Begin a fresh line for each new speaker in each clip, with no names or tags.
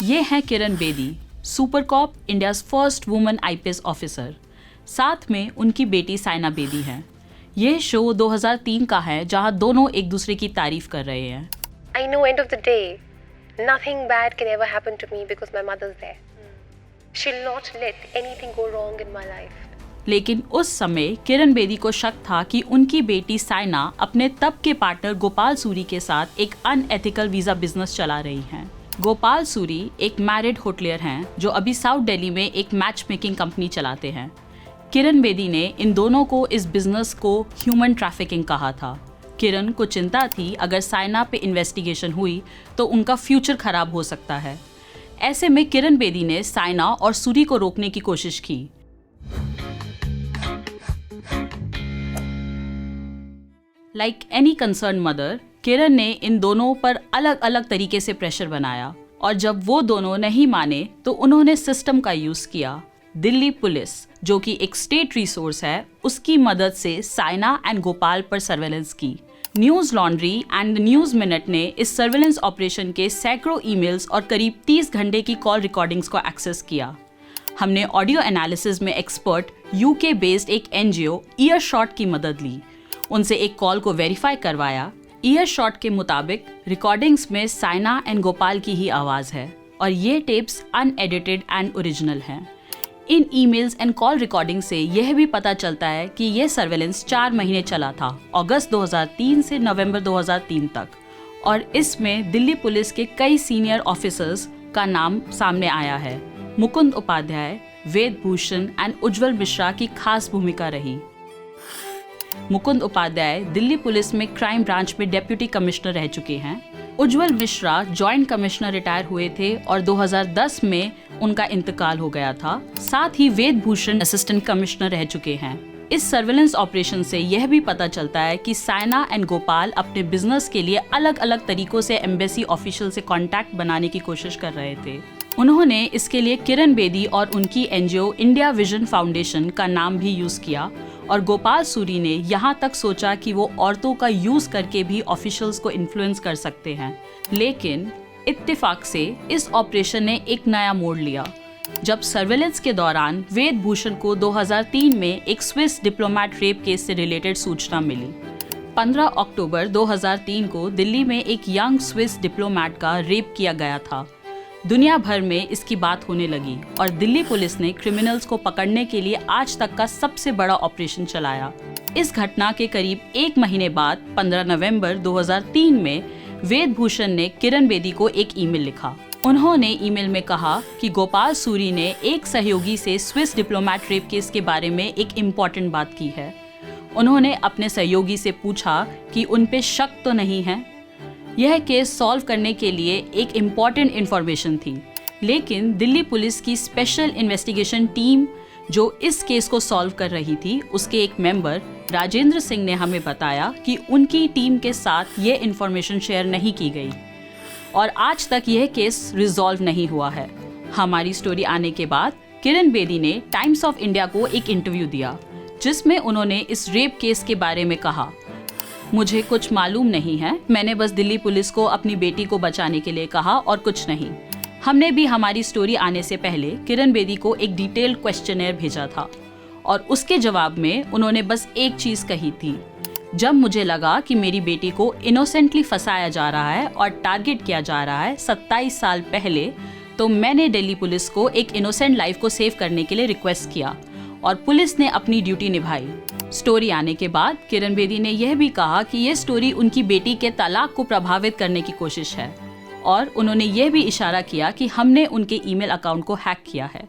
ये हैं Kiran Bedi, super cop, India's first woman IPS officer. साथ में उनकी बेटी साइना बेदी है। ये शो 2003 का है जहां दोनों एक दूसरे की तारीफ कर रहे हैं।
I know end of the day, nothing bad can ever happen to me because my mother's there. She'll not let anything go wrong in my life.
लेकिन उस समय किरण बेदी को शक था कि उनकी बेटी साइना अपने तब के पार्टनर गोपाल सूरी के साथ एक अनएथिकल वीज़ा बिजनेस चला रही हैं। गोपाल सूरी एक मैरिड होटलियर हैं जो अभी साउथ दिल्ली में एक मैच मेकिंग कंपनी चलाते हैं। किरण बेदी ने इन दोनों को इस बिजनेस को ह्यूमन ट्रैफिकिंग कहा था। किरण को चिंता थी अगर साइना पे इन्वेस्टिगेशन हुई तो उनका फ्यूचर खराब हो सकता है। ऐसे में किरण बेदी ने साइना और सूरी को रोकने की कोशिश की। लाइक एनी कंसर्न मदर, किरण ने इन दोनों पर अलग अलग तरीके से प्रेशर बनाया और जब वो दोनों नहीं माने तो उन्होंने सिस्टम का यूज किया। दिल्ली पुलिस, जो कि एक स्टेट रिसोर्स है, उसकी मदद से साइना एंड गोपाल पर सर्वेलेंस की। News laundry and the news minute ने इस सर्वेलेंस ऑपरेशन के सैकड़ों ईमेल्स और करीब 30 घंटे की कॉल रिकॉर्डिंग्स को एक्सेस किया। हमने ऑडियो एनालिसिस में एक्सपर्ट यूके बेस्ड एक एनजीओ ईयरशॉट की मदद ली। उनसे एक कॉल को वेरीफाई करवाया। ईयरशॉट के मुताबिक रिकॉर्डिंग्स में साइना एंड गोपाल की ही आवाज़ है और ये टेप्स अनएडिटेड एंड ओरिजिनल हैं। इन ईमेल्स एंड कॉल रिकॉर्डिंग से यह भी पता चलता है कि यह सर्वेलेंस 4 महीने चला था, अगस्त 2003 से नवंबर 2003 तक, और इसमें दिल्ली पुलिस के कई सीनियर ऑफिसर्स का नाम सामने आया है। मुकुंद उपाध्याय, वेद भूषण एंड उज्जवल मिश्रा की खास भूमिका रही। मुकुंद उपाध्याय दिल्ली पुलिस में क्राइम ब्रांच में डेप्यूटी कमिश्नर रह चुके हैं। उज्जवल मिश्रा जॉइंट कमिश्नर रिटायर हुए थे और 2010 में उनका इंतकाल हो गया था। साथ ही वेद भूषण असिस्टेंट कमिश्नर रह चुके हैं। इस सर्वेलेंस ऑपरेशन से यह भी पता चलता है कि साइना एंड गोपाल अपने बिजनेस के लिए अलग अलग तरीकों से एम्बेसी ऑफिशियल से कांटेक्ट बनाने की कोशिश कर रहे थे। उन्होंने इसके लिए किरण बेदी और उनकी एनजीओ इंडिया विजन फाउंडेशन का नाम भी यूज किया और गोपाल सूरी ने यहाँ तक सोचा कि वो औरतों का यूज करके भी ऑफिशियल्स को इन्फ्लुएंस कर सकते हैं। लेकिन इत्तेफाक से इस ऑपरेशन ने एक नया मोड़ लिया जब सर्वेलेंस के दौरान वेद भूषण को 2003 में एक स्विस डिप्लोमेट रेप केस से रिलेटेड सूचना मिली। 15 अक्टूबर 2003 को दिल्ली में एक यंग स्विस डिप्लोमेट का रेप किया गया था। दुनिया भर में इसकी बात होने लगी और दिल्ली पुलिस ने क्रिमिनल्स को पकड़ने के लिए आज तक का सबसे बड़ा ऑपरेशन चलाया। इस घटना के करीब 1 महीने बाद 15 नवंबर 2003 में वेद भूषण ने किरण बेदी को एक ईमेल लिखा। उन्होंने ईमेल में कहा कि गोपाल सूरी ने एक सहयोगी से स्विस डिप्लोमेट रेप केस के बारे में एक इम्पॉर्टेंट बात की है। उन्होंने अपने सहयोगी से पूछा कि उन पे शक तो नहीं है। यह केस सॉल्व करने के लिए एक इम्पॉर्टेंट इन्फॉर्मेशन थी, लेकिन दिल्ली पुलिस की स्पेशल इन्वेस्टिगेशन टीम जो इस केस को सॉल्व कर रही थी, उसके एक मेंबर राजेंद्र सिंह ने हमें बताया कि उनकी टीम के साथ ये इन्फॉर्मेशन शेयर नहीं की गई और आज तक यह केस रिजॉल्व नहीं हुआ है। हमारी स्टोरी आने के बाद किरण बेदी ने टाइम्स ऑफ इंडिया को एक इंटरव्यू दिया जिसमें उन्होंने इस रेप केस के बारे में कहा, मुझे कुछ मालूम नहीं है, मैंने बस दिल्ली पुलिस को अपनी बेटी को बचाने के लिए कहा और कुछ नहीं। हमने भी हमारी स्टोरी आने से पहले किरण बेदी को एक डिटेल्ड क्वेश्चनर भेजा था और उसके जवाब में उन्होंने बस एक चीज़ कही थी, जब मुझे लगा कि मेरी बेटी को इनोसेंटली फंसाया जा रहा है और टारगेट किया जा रहा है 27 साल पहले, तो मैंने दिल्ली पुलिस को एक इनोसेंट लाइफ को सेव करने के लिए रिक्वेस्ट किया और पुलिस ने अपनी ड्यूटी निभाई। स्टोरी आने के बाद किरण बेदी ने यह भी कहा कि यह स्टोरी उनकी बेटी के तलाक को प्रभावित करने की कोशिश है और उन्होंने यह भी इशारा किया कि हमने उनके ईमेल अकाउंट को हैक किया है।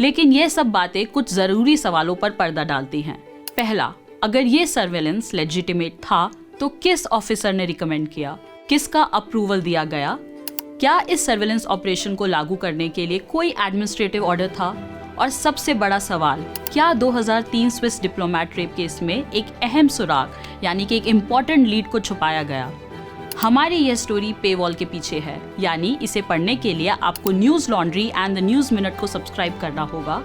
लेकिन यह सब बातें कुछ ज़रूरी सवालों पर पर्दा डालती हैं। पहला, अगर ये सर्वेलेंस लेजिटिमेट था तो किस ऑफिसर ने रिकमेंड किया, किसका अप्रूवल दिया गया, क्या इस सर्वेलेंस ऑपरेशन को लागू करने के लिए कोई एडमिनिस्ट्रेटिव ऑर्डर था, और सबसे बड़ा सवाल, क्या 2003 स्विस डिप्लोमेट रेप केस में एक अहम सुराग यानी कि एक इम्पॉर्टेंट लीड को छुपाया गया। हमारी यह स्टोरी पेवॉल के पीछे है, यानी इसे पढ़ने के लिए आपको news laundry and the news minute को सब्सक्राइब करना होगा,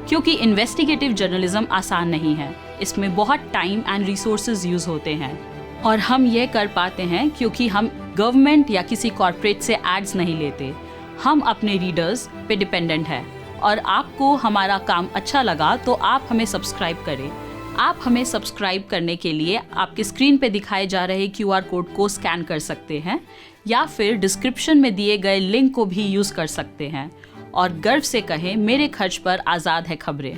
क्योंकि इन्वेस्टिगेटिव जर्नलिज्म आसान नहीं है, इसमें बहुत टाइम एंड रिसोर्सेज यूज होते हैं और हम ये कर पाते हैं क्योंकि हम गवर्नमेंट या किसी कॉर्पोरेट से एड्स नहीं लेते हम अपने रीडर्स पे डिपेंडेंट हैं और आपको हमारा काम अच्छा लगा तो आप हमें सब्सक्राइब करें। आप हमें सब्सक्राइब करने के लिए आपके स्क्रीन पे दिखाए जा रहे QR कोड को स्कैन कर सकते हैं या फिर डिस्क्रिप्शन में दिए गए लिंक को भी यूज़ कर सकते हैं। और गर्व से कहें, मेरे खर्च पर आज़ाद है खबरें।